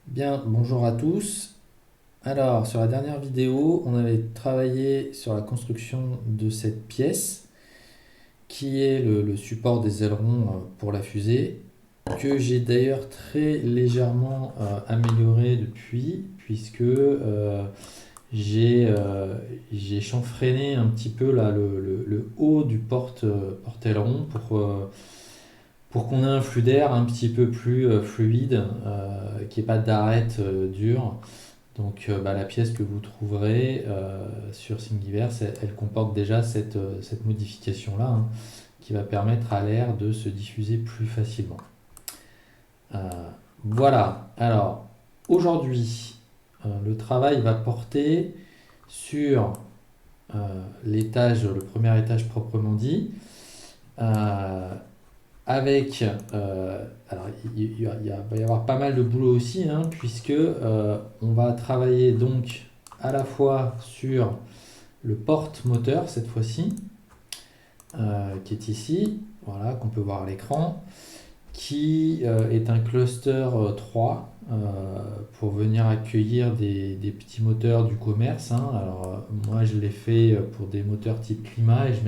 Bien, bonjour à tous. Alors, sur la dernière vidéo, on avait travaillé sur la construction de cette pièce qui est le support des ailerons pour la fusée, que j'ai d'ailleurs très légèrement amélioré depuis, puisque j'ai chanfreiné un petit peu là, le haut du porte-aileron pour qu'on ait un flux d'air un petit peu plus fluide, qu'il n'y ait pas d'arête dure. Donc la pièce que vous trouverez sur Thingiverse, elle comporte déjà cette modification-là, hein, qui va permettre à l'air de se diffuser plus facilement. Euh, voilà, alors aujourd'hui, le travail va porter sur le premier étage proprement dit, euh, avec, alors va y avoir pas mal de boulot aussi, hein, puisque on va travailler donc à la fois sur le porte-moteur cette fois-ci, qui est ici, voilà, qu'on peut voir à l'écran, qui est un cluster 3 pour venir accueillir des petits moteurs du commerce, hein. Alors moi je l'ai fait pour des moteurs type climat et je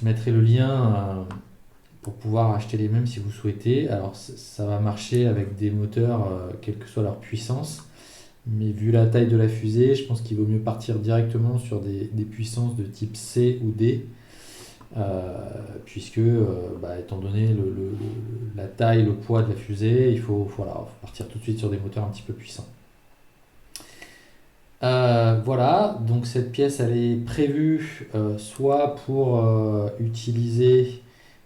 mettrai le lien pour pouvoir acheter les mêmes si vous souhaitez. Alors ça va marcher avec des moteurs, quelle que soit leur puissance, mais vu la taille de la fusée, je pense qu'il vaut mieux partir directement sur des puissances de type C ou D, puisque étant donné la taille, le poids de la fusée, faut partir tout de suite sur des moteurs un petit peu puissants. Voilà, donc cette pièce elle est prévue soit pour utiliser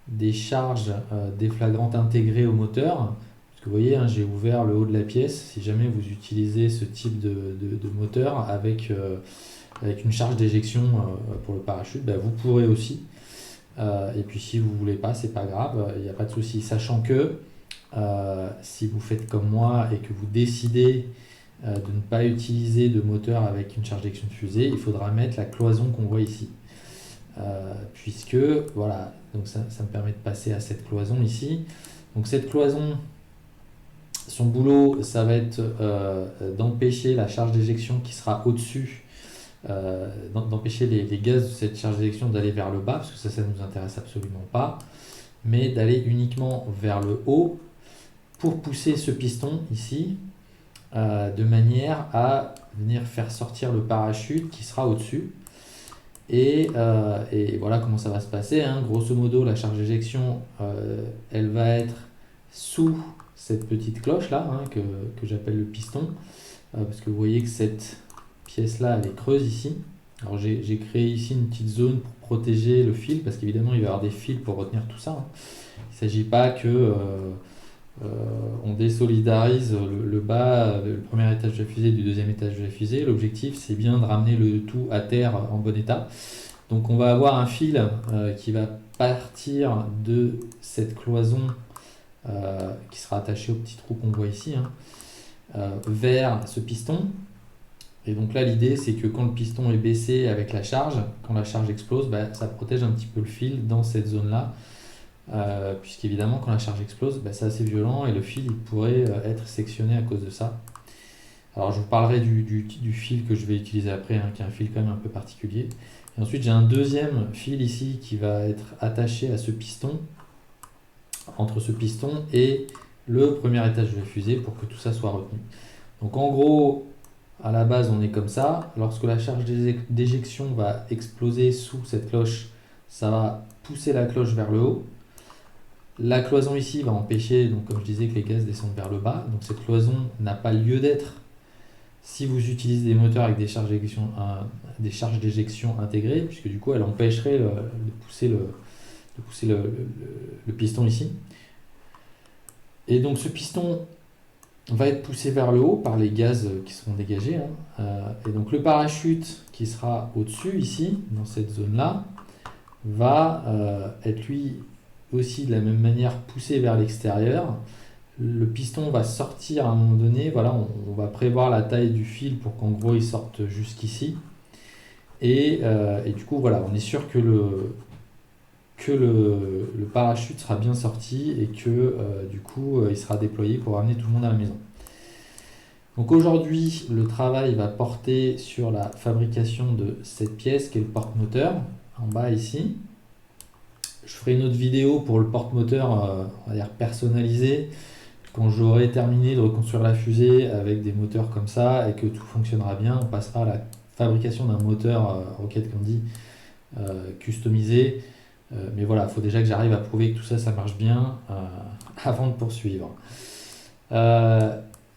des charges déflagrantes intégrées au moteur. Parce que vous voyez, hein, j'ai ouvert le haut de la pièce. Si jamais vous utilisez ce type de moteur avec une charge d'éjection pour le parachute, vous pourrez aussi. Et puis si vous voulez pas, c'est pas grave, il n'y a pas de souci. Sachant que si vous faites comme moi et que vous décidez de ne pas utiliser de moteur avec une charge d'éjection de fusée, il faudra mettre la cloison qu'on voit ici. Puisque voilà, donc ça me permet de passer à cette cloison ici. Donc cette cloison, son boulot, ça va être d'empêcher la charge d'éjection qui sera au-dessus, d'empêcher les gaz de cette charge d'éjection d'aller vers le bas, parce que ça ne nous intéresse absolument pas, mais d'aller uniquement vers le haut pour pousser ce piston ici, de manière à venir faire sortir le parachute qui sera au-dessus. Et voilà comment ça va se passer, hein. Grosso modo, la charge d'éjection, elle va être sous cette petite cloche là, hein, que j'appelle le piston, parce que vous voyez que cette pièce là, elle est creuse ici. Alors j'ai créé ici une petite zone pour protéger le fil, parce qu'évidemment il va y avoir des fils pour retenir tout ça, hein. Il ne s'agit pas que on désolidarise le bas, le premier étage de la fusée du deuxième étage de la fusée. L'objectif, c'est bien de ramener le tout à terre en bon état. Donc on va avoir un fil qui va partir de cette cloison qui sera attaché au petit trou qu'on voit ici, hein, vers ce piston. Et donc là, l'idée, c'est que quand le piston est baissé avec la charge, quand la charge explose, ça protège un petit peu le fil dans cette zone-là. Puisqu'évidemment, quand la charge explose, c'est assez violent et le fil il pourrait être sectionné à cause de ça. Alors, je vous parlerai du fil que je vais utiliser après, hein, qui est un fil quand même un peu particulier. Et ensuite, j'ai un deuxième fil ici qui va être attaché à ce piston, entre ce piston et le premier étage de la fusée pour que tout ça soit retenu. Donc, en gros, à la base, on est comme ça. Lorsque la charge d'éjection va exploser sous cette cloche, ça va pousser la cloche vers le haut. La cloison ici va empêcher, donc comme je disais, que les gaz descendent vers le bas. Donc cette cloison n'a pas lieu d'être si vous utilisez des moteurs avec des charges d'éjection intégrées, puisque du coup elle empêcherait de pousser le piston ici. Et donc ce piston va être poussé vers le haut par les gaz qui seront dégagés, hein. Et donc le parachute qui sera au-dessus ici, dans cette zone-là, va être lui aussi de la même manière poussé vers l'extérieur. Le piston va sortir à un moment donné. Voilà, on va prévoir la taille du fil pour qu'en gros il sorte jusqu'ici. Et du coup, voilà, on est sûr que que le parachute sera bien sorti et que du coup il sera déployé pour ramener tout le monde à la maison. Donc aujourd'hui, le travail va porter sur la fabrication de cette pièce qui est le porte-moteur, en bas ici. Je ferai une autre vidéo pour le porte-moteur, on va dire personnalisé, quand j'aurai terminé de reconstruire la fusée avec des moteurs comme ça et que tout fonctionnera bien. On passera à la fabrication d'un moteur rocket comme dit, customisé. Mais voilà, il faut déjà que j'arrive à prouver que tout ça, ça marche bien avant de poursuivre.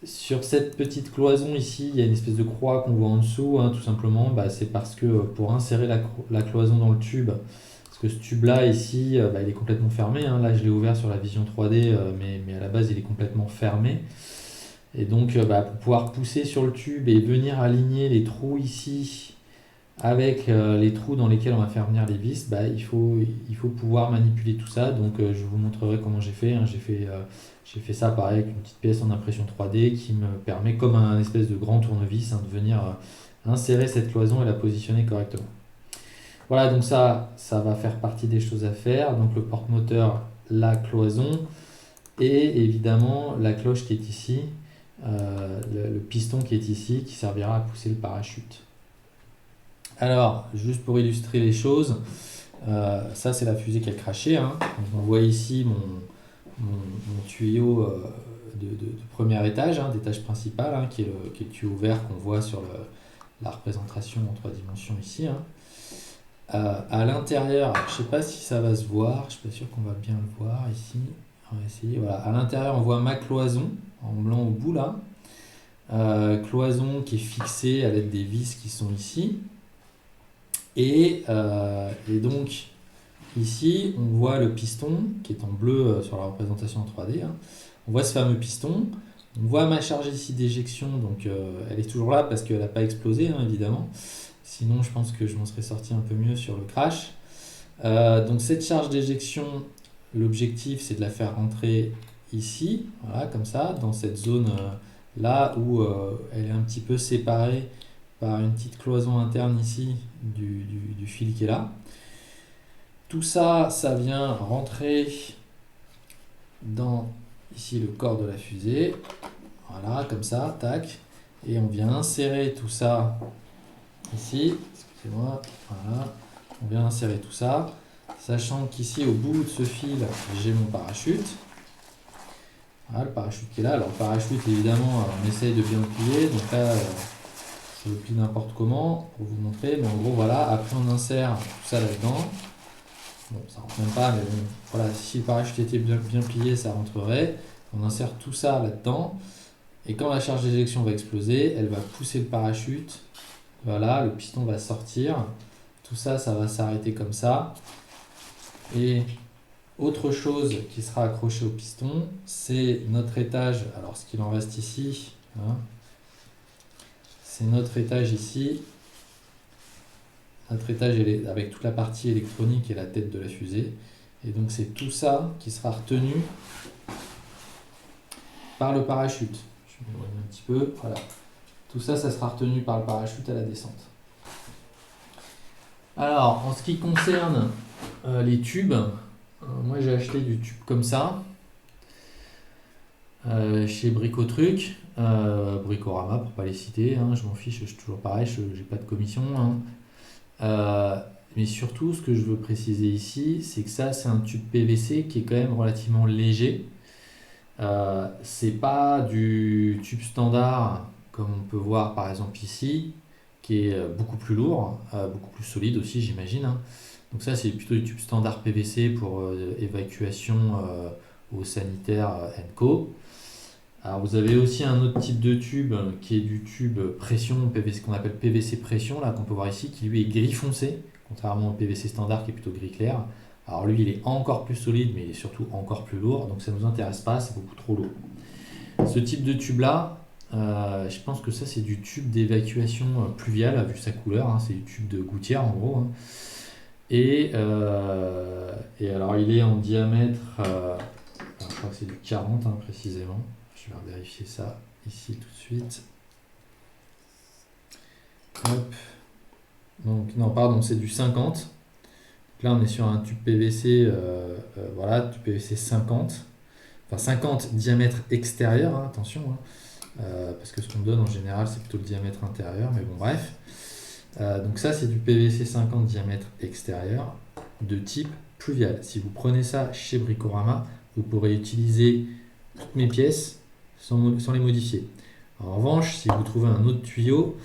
Sur cette petite cloison ici, il y a une espèce de croix qu'on voit en dessous, hein, tout simplement. C'est parce que pour insérer la cloison dans le tube, parce que ce tube-là ici, il est complètement fermé. Hein. Là, je l'ai ouvert sur la vision 3D, mais à la base, il est complètement fermé. Et donc, pour pouvoir pousser sur le tube et venir aligner les trous ici avec les trous dans lesquels on va faire venir les vis, il faut pouvoir manipuler tout ça. Donc, je vous montrerai comment j'ai fait. Hein. J'ai fait ça pareil avec une petite pièce en impression 3D qui me permet, comme un espèce de grand tournevis, hein, de venir insérer cette cloison et la positionner correctement. Voilà, donc ça va faire partie des choses à faire. Donc le porte-moteur, la cloison et évidemment la cloche qui est ici, le piston qui est ici, qui servira à pousser le parachute. Alors, juste pour illustrer les choses, ça c'est la fusée qui a craché. Hein. Donc, on voit ici mon tuyau de premier étage, hein, d'étage principal, hein, qui est le tuyau vert qu'on voit sur la représentation en 3 dimensions ici. Hein. À l'intérieur, je ne sais pas si ça va se voir, je ne suis pas sûr qu'on va bien le voir ici. On va essayer. Voilà. À l'intérieur, on voit ma cloison en blanc au bout là. Cloison qui est fixée à l'aide des vis qui sont ici. Et donc, ici, on voit le piston qui est en bleu sur la représentation en 3D. Hein. On voit ce fameux piston. On voit ma charge ici d'éjection, donc elle est toujours là parce qu'elle n'a pas explosé, hein, évidemment. Sinon, je pense que je m'en serais sorti un peu mieux sur le crash. Donc cette charge d'éjection, l'objectif c'est de la faire rentrer ici, voilà, comme ça, dans cette zone là où elle est un petit peu séparée par une petite cloison interne ici du fil qui est là. Tout ça, ça vient rentrer dans ici le corps de la fusée, voilà, comme ça, tac, et on vient insérer tout ça ici, excusez-moi, voilà, on vient insérer tout ça, sachant qu'ici au bout de ce fil, j'ai mon parachute. Voilà, le parachute qui est là. Alors le parachute, évidemment, on essaye de bien le plier, donc là, je le plie n'importe comment pour vous montrer, mais en gros, voilà, après on insère tout ça là-dedans. Bon, ça rentre même pas, mais bon, voilà, si le parachute était bien plié, ça rentrerait. On insère tout ça là-dedans, et quand la charge d'éjection va exploser, elle va pousser le parachute. Voilà, le piston va sortir. Tout ça, ça va s'arrêter comme ça. Et autre chose qui sera accrochée au piston, c'est notre étage. Alors, ce qu'il en reste ici, hein, c'est notre étage ici. Notre étage avec toute la partie électronique et la tête de la fusée. Et donc, c'est tout ça qui sera retenu par le parachute. Je vais m'éloigner un petit peu. Voilà. Tout ça, ça sera retenu par le parachute à la descente. Alors, en ce qui concerne les tubes, moi j'ai acheté du tube comme ça, chez Bricotruc, Bricorama pour pas les citer, hein, je m'en fiche, je suis toujours pareil, je n'ai pas de commission. Hein. Mais surtout, ce que je veux préciser ici, c'est que ça, c'est un tube PVC qui est quand même relativement léger. C'est pas du tube standard comme on peut voir par exemple ici, qui est beaucoup plus lourd, beaucoup plus solide aussi j'imagine. Hein. Donc ça c'est plutôt du tube standard PVC pour évacuation au sanitaire &co. Alors vous avez aussi un autre type de tube qui est du tube pression PVC, qu'on appelle PVC pression, là qu'on peut voir ici, qui lui est gris foncé, contrairement au PVC standard qui est plutôt gris clair. Alors lui il est encore plus solide mais il est surtout encore plus lourd, donc ça ne nous intéresse pas, c'est beaucoup trop lourd. Ce type de tube là, je pense que ça c'est du tube d'évacuation pluviale vu sa couleur, hein, c'est du tube de gouttière en gros. Hein. Et alors il est en diamètre, je crois que c'est du 40 hein, précisément, je vais vérifier ça ici tout de suite. Hop. Donc non pardon, c'est du 50. là, on est sur un tube PVC, voilà, tube PVC 50, enfin 50 diamètre extérieur, hein, attention, hein, parce que ce qu'on donne en général, c'est plutôt le diamètre intérieur, mais bon, bref. Donc ça, c'est du PVC 50 diamètre extérieur de type pluvial. Si vous prenez ça chez Bricorama, vous pourrez utiliser toutes mes pièces sans les modifier. En revanche, si vous trouvez un autre tuyau,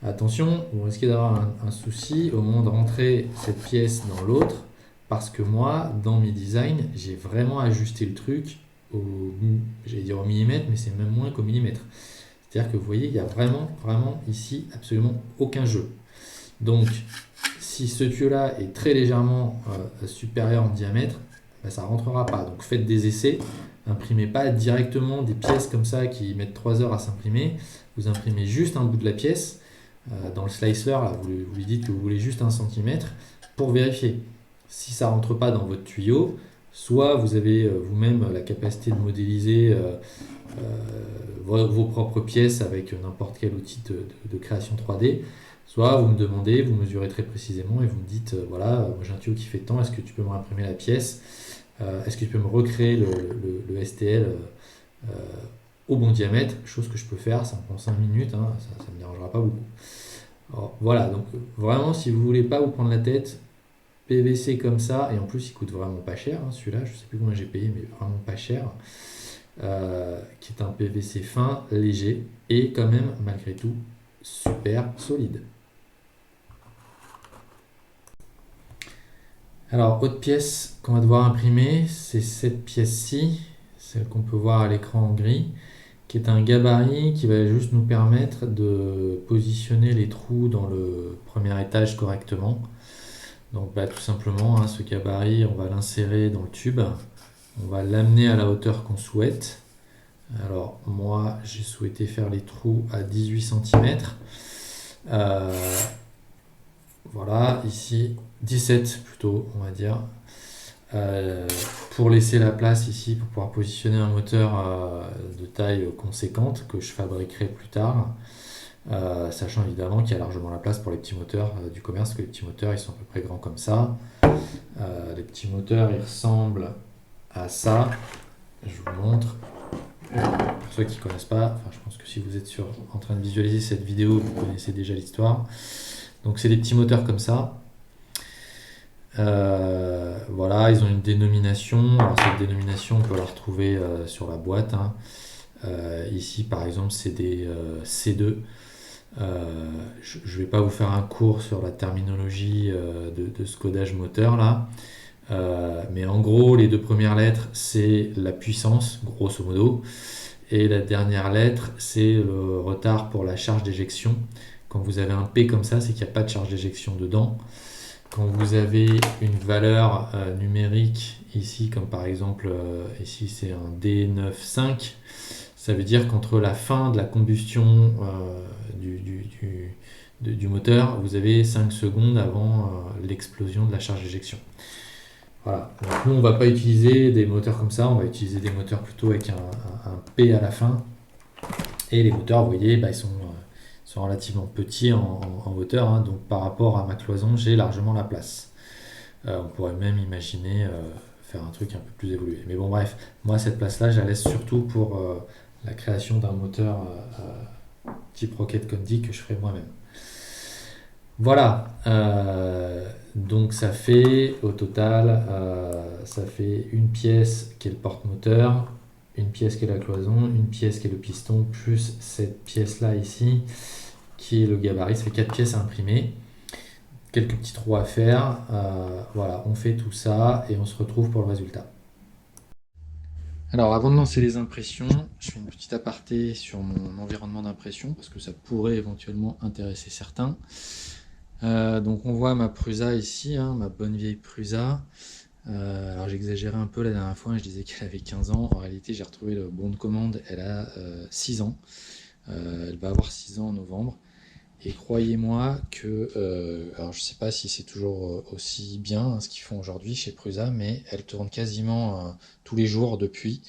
attention, vous risquez d'avoir un souci au moment de rentrer cette pièce dans l'autre, parce que moi, dans mes designs, j'ai vraiment ajusté le truc j'allais dire au millimètre, mais c'est même moins qu'au millimètre. C'est-à-dire que vous voyez, il n'y a vraiment ici absolument aucun jeu. Donc, si ce tuyau-là est très légèrement supérieur en diamètre, ben, ça ne rentrera pas. Donc faites des essais, imprimez pas directement des pièces comme ça qui mettent 3 heures à s'imprimer. Vous imprimez juste un bout de la pièce. Dans le slicer, là, vous lui dites que vous voulez juste 1 cm pour vérifier. Si ça ne rentre pas dans votre tuyau, soit vous avez vous-même la capacité de modéliser vos propres pièces avec n'importe quel outil de création 3D, soit vous me demandez, vous mesurez très précisément et vous me dites, voilà, moi j'ai un tuyau qui fait tant, est-ce que tu peux me réimprimer la pièce, est-ce que tu peux me recréer le STL au bon diamètre, chose que je peux faire, ça me prend 5 minutes, hein, ça ne me dérangera pas beaucoup. Alors, voilà, donc vraiment si vous voulez pas vous prendre la tête, PVC comme ça, et en plus il coûte vraiment pas cher, hein, celui-là, je sais plus combien j'ai payé, mais vraiment pas cher, qui est un PVC fin, léger, et quand même malgré tout super solide. Alors, autre pièce qu'on va devoir imprimer, c'est cette pièce-ci, celle qu'on peut voir à l'écran en gris, qui est un gabarit qui va juste nous permettre de positionner les trous dans le premier étage correctement. Donc tout simplement, hein, ce gabarit, on va l'insérer dans le tube, on va l'amener à la hauteur qu'on souhaite. Alors moi, j'ai souhaité faire les trous à 18 cm. Voilà, ici 17 plutôt, on va dire, pour laisser la place ici pour pouvoir positionner un moteur de taille conséquente que je fabriquerai plus tard, sachant évidemment qu'il y a largement la place pour les petits moteurs du commerce, que les petits moteurs ils sont à peu près grands comme ça. Les petits moteurs ils ressemblent à ça, je vous montre. Pour ceux qui ne connaissent pas, enfin, je pense que si vous êtes en train de visualiser cette vidéo, vous connaissez déjà l'histoire. Donc c'est des petits moteurs comme ça. Voilà, ils ont une dénomination. Alors cette dénomination, on peut la retrouver sur la boîte, hein. Ici, par exemple, c'est des C2. Je ne vais pas vous faire un cours sur la terminologie de ce codage moteur là. Mais en gros, les deux premières lettres, c'est la puissance, grosso modo. Et la dernière lettre, c'est le retard pour la charge d'éjection. Quand vous avez un P comme ça, c'est qu'il n'y a pas de charge d'éjection dedans. Quand vous avez une valeur numérique ici, comme par exemple ici c'est un D9,5, ça veut dire qu'entre la fin de la combustion du moteur, vous avez 5 secondes avant l'explosion de la charge d'éjection. Voilà. Donc nous on ne va pas utiliser des moteurs comme ça, on va utiliser des moteurs plutôt avec un P à la fin. Et les moteurs, vous voyez, ils sont relativement petits en hauteur, hein, donc par rapport à ma cloison, j'ai largement la place. On pourrait même imaginer faire un truc un peu plus évolué. Mais bon, bref, moi cette place-là, je la laisse surtout pour la création d'un moteur type Rocket Conti que je ferai moi-même. Voilà, donc ça fait au total, ça fait une pièce qui est le porte-moteur, une pièce qui est la cloison, une pièce qui est le piston, plus cette pièce-là ici, qui est le gabarit. Ça fait 4 pièces à imprimer. Quelques petits trous à faire. Voilà, on fait tout ça et on se retrouve pour le résultat. Alors, avant de lancer les impressions, je fais une petite aparté sur mon environnement d'impression, parce que ça pourrait éventuellement intéresser certains. Donc, on voit ma Prusa ici, hein, ma bonne vieille Prusa. Alors j'exagérais un peu la dernière fois, je disais qu'elle avait 15 ans, en réalité j'ai retrouvé le bon de commande, elle a 6 ans, elle va avoir 6 ans en novembre, et croyez-moi que, alors je sais pas si c'est toujours aussi bien hein, ce qu'ils font aujourd'hui chez Prusa, mais elle tourne quasiment tous les jours depuis,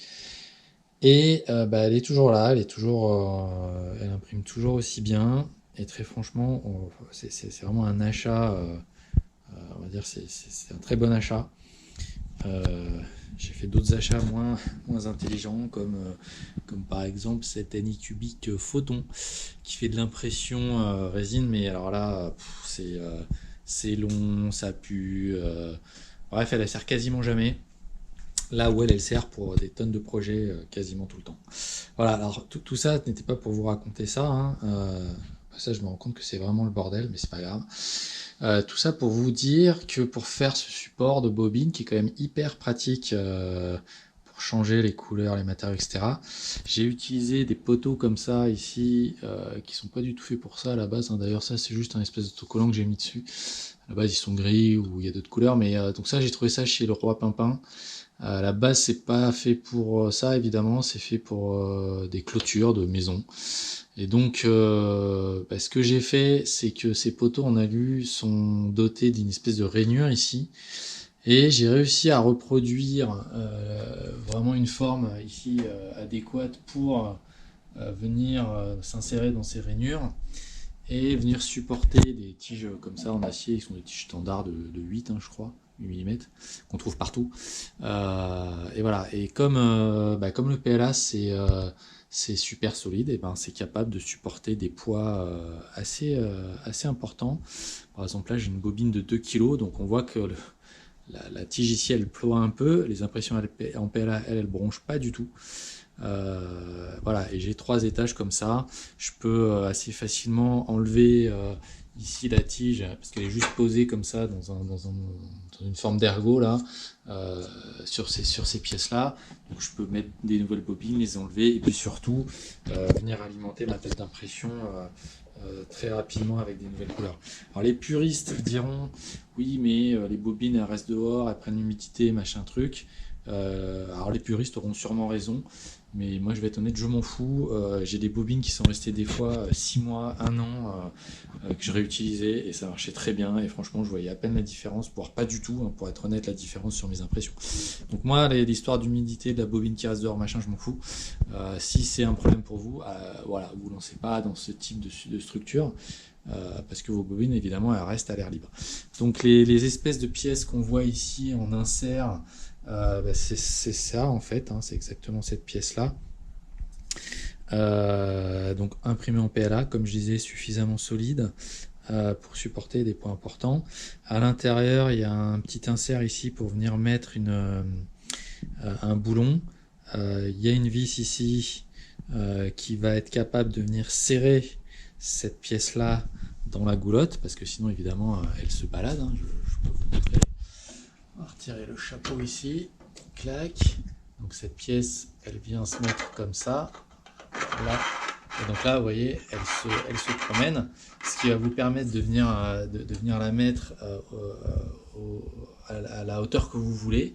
et elle est toujours là, elle imprime toujours aussi bien, et très franchement, c'est vraiment un achat on va dire c'est un très bon achat. J'ai fait d'autres achats moins intelligents comme par exemple cette Anycubic Photon qui fait de l'impression résine, mais alors là c'est long, ça pue, bref, elle sert quasiment jamais. Là où elle sert pour des tonnes de projets quasiment tout le temps. Voilà, alors tout ça n'était pas pour vous raconter ça, hein. Ça je me rends compte que c'est vraiment le bordel, mais c'est pas grave. Tout ça pour vous dire que pour faire ce support de bobine qui est quand même hyper pratique pour changer les couleurs, les matériaux, etc. J'ai utilisé des poteaux comme ça ici qui sont pas du tout faits pour ça à la base, hein. D'ailleurs ça c'est juste un espèce d'autocollant que j'ai mis dessus. À la base ils sont gris ou il y a d'autres couleurs, mais donc ça j'ai trouvé ça chez le Roi Pimpin. À la base, c'est pas fait pour ça, évidemment, c'est fait pour des clôtures de maisons. Et donc, ce que j'ai fait, c'est que ces poteaux en alu sont dotés d'une espèce de rainure ici. Et j'ai réussi à reproduire vraiment une forme ici adéquate pour venir s'insérer dans ces rainures et venir supporter des tiges comme ça en acier, qui sont des tiges standards de 8, hein, je crois. 8 mm qu'on trouve partout et voilà, et comme le PLA c'est super solide, et ben c'est capable de supporter des poids assez importants. Par exemple là j'ai une bobine de 2 kg, donc on voit que la tige ici elle ploie un peu, les impressions en PLA elles bronchent pas du tout. Voilà, et j'ai 3 étages comme ça, je peux assez facilement enlever ici la tige parce qu'elle est juste posée comme ça dans une forme d'ergot là sur ces pièces là, donc je peux mettre des nouvelles bobines, les enlever et puis surtout venir alimenter ma tête d'impression très rapidement avec des nouvelles couleurs. Alors les puristes diront oui mais les bobines elles restent dehors, elles prennent l'humidité, machin truc. Alors les puristes auront sûrement raison, mais moi je vais être honnête, je m'en fous. J'ai des bobines qui sont restées des fois 6 mois, 1 an, que je réutilisais et ça marchait très bien, et franchement je voyais à peine la différence, voire pas du tout, hein, pour être honnête, la différence sur mes impressions. Donc moi l'histoire d'humidité, de la bobine qui reste dehors, machin, je m'en fous. Si c'est un problème pour vous, voilà, vous lancez pas dans ce type de structure. Parce que vos bobines évidemment elles restent à l'air libre. Donc les espèces de pièces qu'on voit ici en insert, c'est ça en fait, hein, c'est exactement cette pièce là. Donc imprimé en PLA, comme je disais, suffisamment solide pour supporter des poids importants. À l'intérieur il y a un petit insert ici pour venir mettre un boulon. Il y a une vis ici qui va être capable de venir serrer cette pièce là dans la goulotte, parce que sinon évidemment elle se balade, hein. Je peux vous montrer. On va retirer le chapeau ici, clac, donc cette pièce elle vient se mettre comme ça là, et donc là vous voyez elle se promène, ce qui va vous permettre de venir la mettre à la hauteur que vous voulez,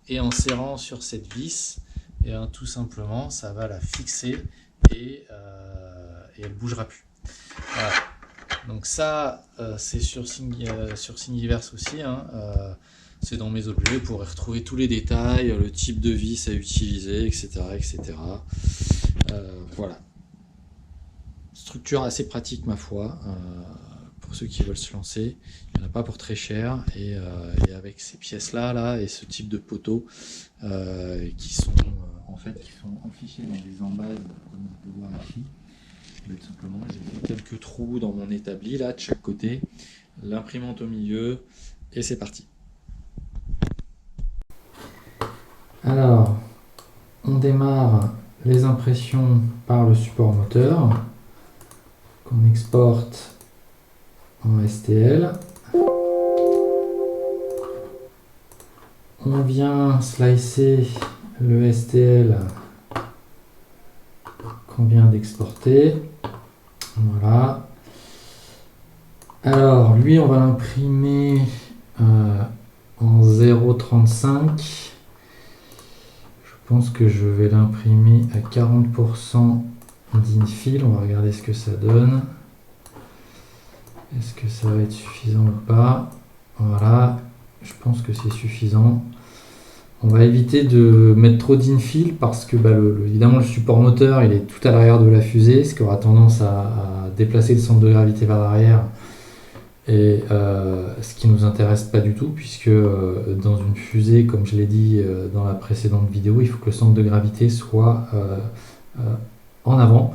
et en serrant sur cette vis, et tout simplement ça va la fixer et elle bougera plus. Voilà. Donc ça c'est sur Thingiverse aussi, hein. C'est dans mes objets, vous pourrez retrouver tous les détails, le type de vis à utiliser, etc. Voilà. Structure assez pratique ma foi, pour ceux qui veulent se lancer. Il n'y en a pas pour très cher, et avec ces pièces là et ce type de poteaux qui sont enfichés dans des embases comme on peut voir ici. Tout simplement j'ai fait quelques trous dans mon établi là de chaque côté, l'imprimante au milieu, et c'est parti. Alors, on démarre les impressions par le support moteur qu'on exporte en STL. On vient slicer le STL qu'on vient d'exporter. Voilà. Alors, lui, on va l'imprimer en 0,35. Je pense que je vais l'imprimer à 40% d'infill. On va regarder ce que ça donne. Est-ce que ça va être suffisant ou pas? Voilà, je pense que c'est suffisant. On va éviter de mettre trop d'infill parce que évidemment le support moteur il est tout à l'arrière de la fusée, ce qui aura tendance à déplacer le centre de gravité vers l'arrière Et ce qui nous intéresse pas du tout, puisque dans une fusée, comme je l'ai dit dans la précédente vidéo, il faut que le centre de gravité soit en avant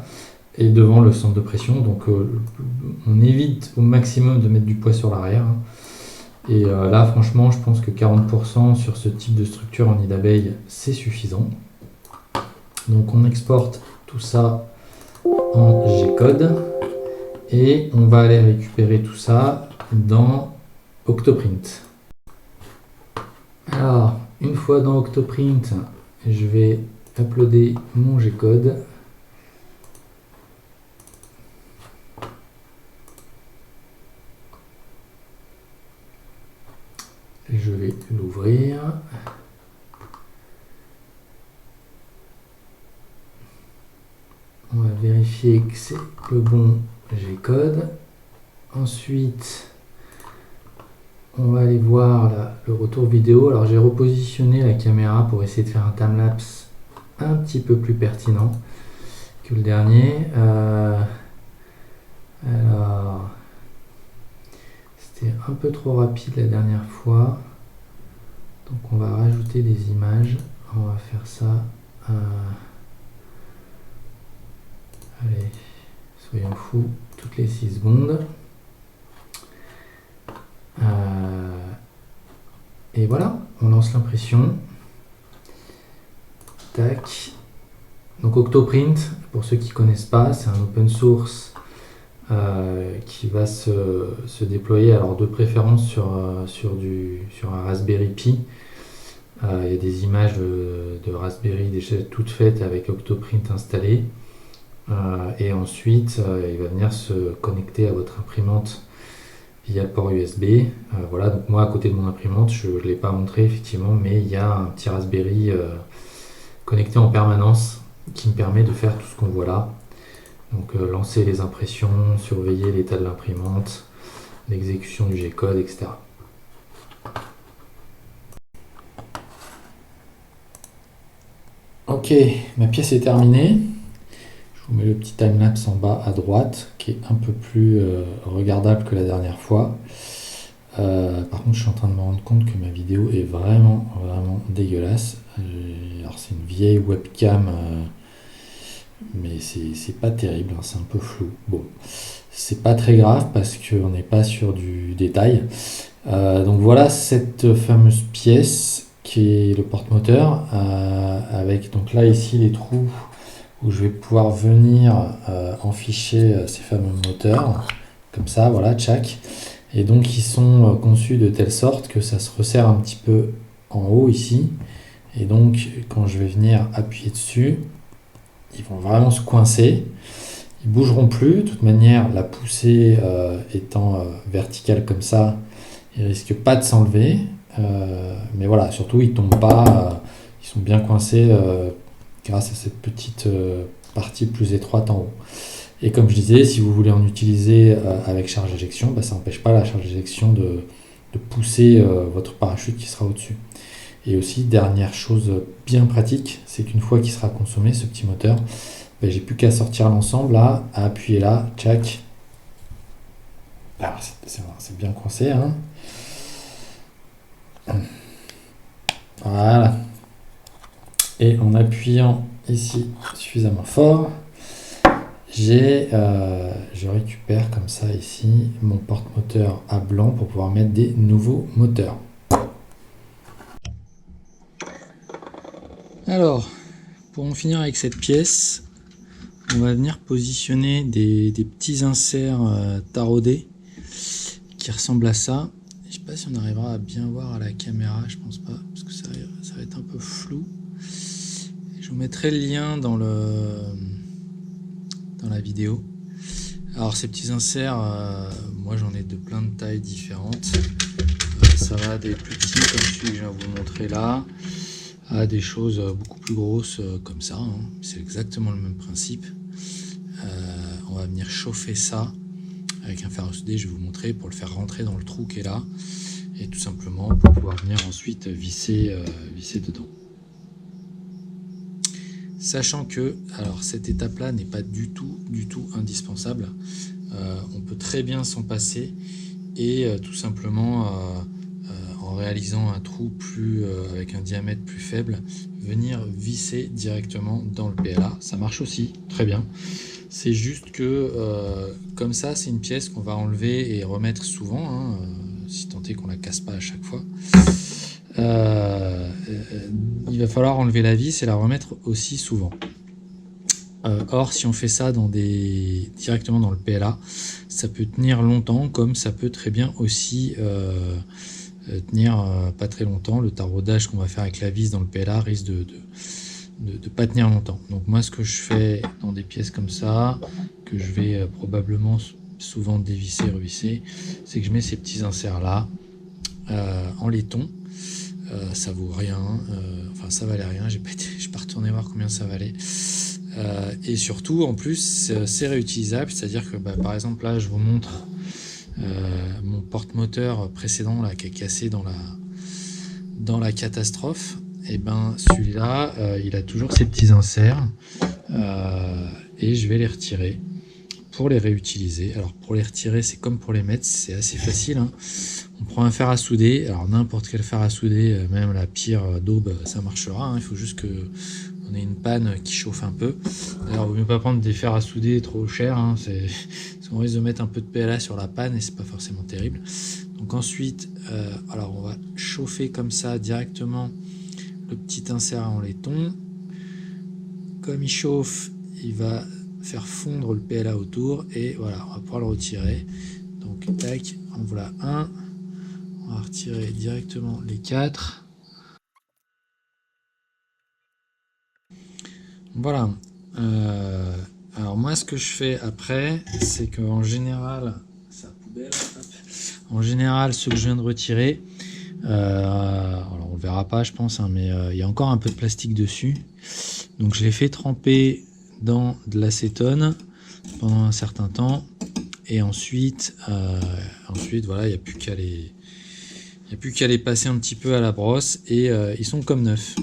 et devant le centre de pression. Donc on évite au maximum de mettre du poids sur l'arrière. Hein. Et là, franchement, je pense que 40% sur ce type de structure en nid d'abeille, c'est suffisant. Donc on exporte tout ça en G-code. Et on va aller récupérer tout ça dans Octoprint. Alors, une fois dans Octoprint, je vais uploader mon G-code. Je vais l'ouvrir. On va vérifier que c'est le bon G-code. Ensuite, on va aller voir là, le retour vidéo. Alors j'ai repositionné la caméra pour essayer de faire un timelapse un petit peu plus pertinent que le dernier. Alors, c'était un peu trop rapide la dernière fois. Donc on va rajouter des images. On va faire ça. Allez, soyons fous, toutes les 6 secondes. Et voilà, on lance l'impression. Tac. Donc Octoprint, pour ceux qui ne connaissent pas, c'est un open source qui va se déployer, alors de préférence sur un Raspberry Pi. Il y a des images de Raspberry déjà toutes faites avec Octoprint installé. Et ensuite, il va venir se connecter à votre imprimante via port USB. Voilà, donc moi à côté de mon imprimante, je ne l'ai pas montré effectivement, mais il y a un petit Raspberry connecté en permanence qui me permet de faire tout ce qu'on voit là. Donc lancer les impressions, surveiller l'état de l'imprimante, l'exécution du G-code, etc. Ok, ma pièce est terminée. Je vous mets le petit timelapse en bas à droite qui est un peu plus regardable que la dernière fois. Par contre, je suis en train de me rendre compte que ma vidéo est vraiment dégueulasse. Alors, c'est une vieille webcam, mais c'est pas terrible, hein, c'est un peu flou. Bon, c'est pas très grave parce qu'on n'est pas sur du détail. Donc voilà cette fameuse pièce qui est le porte-moteur avec donc là ici les trous où je vais pouvoir venir enficher ces fameux moteurs, comme ça, voilà, tchac. Et donc ils sont conçus de telle sorte que ça se resserre un petit peu en haut ici. Et donc quand je vais venir appuyer dessus, ils vont vraiment se coincer. Ils bougeront plus. De toute manière, la poussée étant verticale comme ça, ils risquent pas de s'enlever. Mais voilà, surtout ils tombent pas, ils sont bien coincés grâce à cette petite partie plus étroite en haut. Et comme je disais, si vous voulez en utiliser avec charge éjection, bah, ça n'empêche pas la charge éjection de pousser votre parachute qui sera au-dessus. Et aussi, dernière chose bien pratique, c'est qu'une fois qu'il sera consommé, ce petit moteur, bah, j'ai plus qu'à sortir l'ensemble là, à appuyer là, tchac. Alors c'est bien coincé, hein. Voilà. Et en appuyant ici suffisamment fort, je récupère comme ça ici mon porte-moteur à blanc pour pouvoir mettre des nouveaux moteurs. Alors, pour en finir avec cette pièce, on va venir positionner des petits inserts taraudés qui ressemblent à ça. Je ne sais pas si on arrivera à bien voir à la caméra, je pense pas, parce que ça va être un peu flou. Je vous mettrai le lien dans la vidéo. Alors ces petits inserts, moi j'en ai de plein de tailles différentes. Ça va des plus petits comme celui que je viens de vous montrer là, à des choses beaucoup plus grosses comme ça, hein. C'est exactement le même principe. On va venir chauffer ça avec un fer à souder, je vais vous montrer, pour le faire rentrer dans le trou qui est là, et tout simplement pour pouvoir venir ensuite visser dedans. Sachant que alors cette étape là n'est pas du tout indispensable, on peut très bien s'en passer et tout simplement en réalisant un trou avec un diamètre plus faible, venir visser directement dans le PLA. Ça marche aussi très bien. C'est juste que comme ça, c'est une pièce qu'on va enlever et remettre souvent, hein, si tant est qu'on la casse pas à chaque fois. Il va falloir enlever la vis et la remettre aussi souvent. Or, si on fait ça directement dans le PLA, ça peut tenir longtemps, comme ça peut très bien aussi tenir pas très longtemps. Le taraudage qu'on va faire avec la vis dans le PLA risque de pas tenir longtemps. Donc moi, ce que je fais dans des pièces comme ça, que je vais probablement souvent dévisser, revisser, c'est que je mets ces petits inserts là en laiton. Ça vaut rien, enfin ça valait rien, je suis pas retourné voir combien ça valait. Et surtout, en plus, c'est réutilisable, c'est-à-dire que par exemple là, je vous montre mon porte-moteur précédent là, qui est cassé dans la catastrophe. Et celui-là, il a toujours ces petits inserts et je vais les retirer pour les réutiliser. Alors pour les retirer, c'est comme pour les mettre, c'est assez facile, hein. On prend un fer à souder, alors n'importe quel fer à souder, même la pire daube, ça marchera, hein. Il faut juste que on ait une panne qui chauffe un peu. D'ailleurs, il vaut mieux pas prendre des fers à souder trop chers, hein. Parce qu'on risque de mettre un peu de PLA sur la panne et c'est pas forcément terrible. Donc ensuite, alors on va chauffer comme ça directement le petit insert en laiton. Comme il chauffe, il va faire fondre le PLA autour et voilà, on va pouvoir le retirer. Donc tac, en voilà un. On va retirer directement les 4. Voilà. Alors moi, ce que je fais après, c'est qu'en général, sa poubelle, en général, ce que je viens de retirer, alors on le verra pas, je pense, hein, mais il y a encore un peu de plastique dessus. Donc je l'ai fait tremper dans de l'acétone pendant un certain temps, et ensuite voilà, il n'y a plus qu'à les passer un petit peu à la brosse et ils sont comme neufs.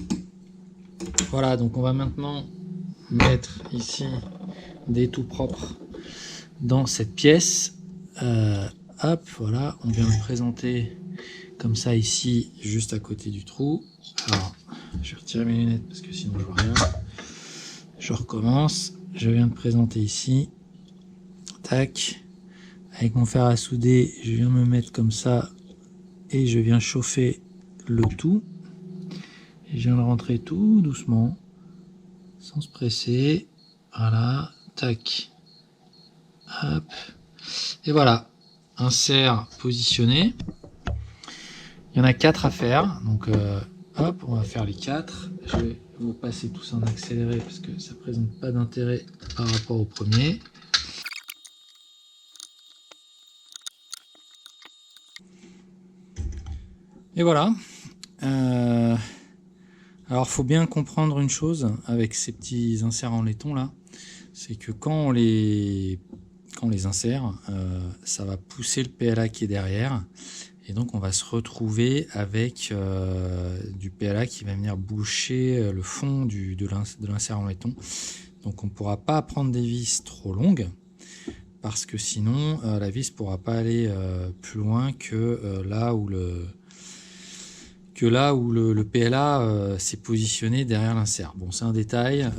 Voilà, donc on va maintenant mettre ici des tout propres dans cette pièce. Hop, voilà, on vient le présenter comme ça ici, juste à côté du trou. Alors, je vais retirer mes lunettes parce que sinon je vois rien. Je recommence. Je viens de présenter ici. Tac. Avec mon fer à souder, je viens me mettre comme ça et je viens chauffer le tout. Et je viens le rentrer tout doucement, sans se presser. Voilà. Tac. Hop. Et voilà. Insert positionné. Il y en a 4 à faire. Donc, hop, on va faire les 4. Je vais vous passer tout ça en accéléré parce que ça présente pas d'intérêt par rapport au premier. Et voilà. Alors, faut bien comprendre une chose avec ces petits inserts en laiton là, c'est que quand on les insère, ça va pousser le PLA qui est derrière. Et donc on va se retrouver avec du PLA qui va venir boucher le fond de l'insert en laiton. Donc on ne pourra pas prendre des vis trop longues parce que sinon la vis ne pourra pas aller plus loin que là où le PLA s'est positionné derrière l'insert. Bon, c'est un détail.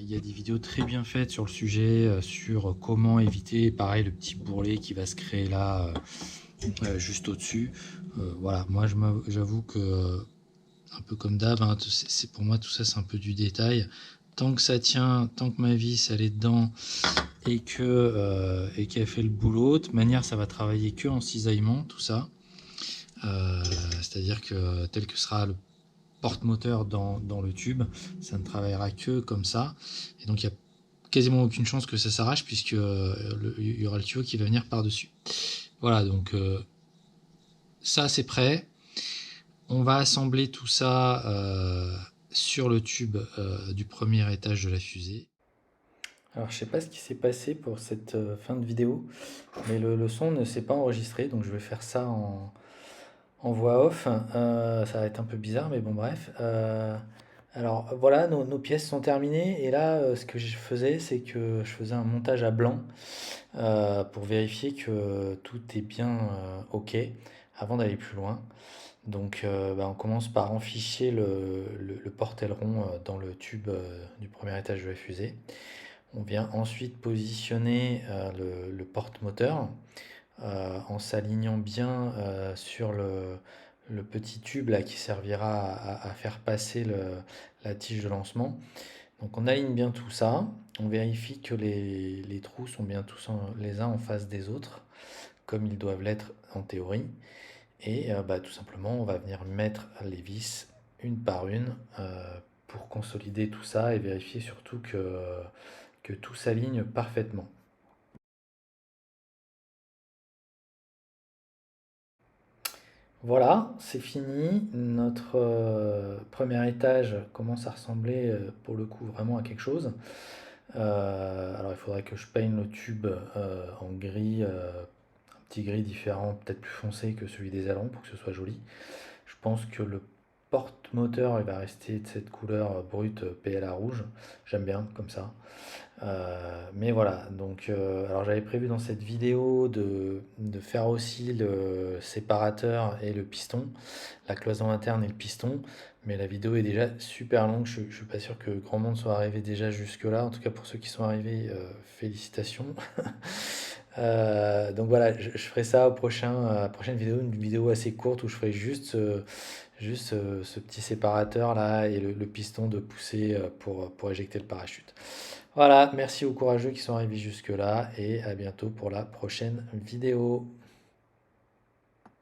Il y a des vidéos très bien faites sur le sujet, sur comment éviter, pareil, le petit bourrelet qui va se créer là, juste au-dessus. Voilà, moi j'avoue que, un peu comme d'hab, hein, c'est pour moi tout ça c'est un peu du détail. Tant que ça tient, tant que ma vis elle est dedans et qu'elle fait le boulot, de toute manière ça va travailler que en cisaillement tout ça. C'est-à-dire que tel que sera le porte-moteur dans le tube, ça ne travaillera que comme ça. Et donc il n'y a quasiment aucune chance que ça s'arrache puisque il y aura le tuyau qui va venir par-dessus. Voilà, donc ça c'est prêt. On va assembler tout ça sur le tube du premier étage de la fusée. Alors je sais pas ce qui s'est passé pour cette fin de vidéo, mais le son ne s'est pas enregistré, donc je vais faire ça en voix off. Ça va être un peu bizarre, mais bon bref. Alors voilà, nos pièces sont terminées, et là ce que je faisais, c'est que je faisais un montage à blanc. pour vérifier que tout est bien OK avant d'aller plus loin. Donc on commence par enficher le porte-aileron dans le tube du premier étage de la fusée. On vient ensuite positionner le porte-moteur en s'alignant bien sur le petit tube là, qui servira à faire passer la tige de lancement. Donc on aligne bien tout ça, on vérifie que les trous sont bien tous les uns en face des autres, comme ils doivent l'être en théorie. Et tout simplement, on va venir mettre les vis une par une pour consolider tout ça et vérifier surtout que tout s'aligne parfaitement. Voilà, c'est fini. Notre premier étage commence à ressembler pour le coup vraiment à quelque chose. Alors il faudrait que je peigne le tube en gris, un petit gris différent, peut-être plus foncé que celui des ailerons pour que ce soit joli. Je pense que le porte-moteur il va rester de cette couleur brute PLA rouge. J'aime bien comme ça. Mais voilà, donc alors j'avais prévu dans cette vidéo de faire aussi le séparateur et le piston, la cloison interne et le piston, mais la vidéo est déjà super longue, je suis pas sûr que grand monde soit arrivé déjà jusque-là, en tout cas pour ceux qui sont arrivés, félicitations. Donc voilà, je ferai ça au à la prochaine vidéo, une vidéo assez courte où je ferai juste ce petit séparateur là et le piston de poussée pour éjecter le parachute. Voilà, merci aux courageux qui sont arrivés jusque-là et à bientôt pour la prochaine vidéo.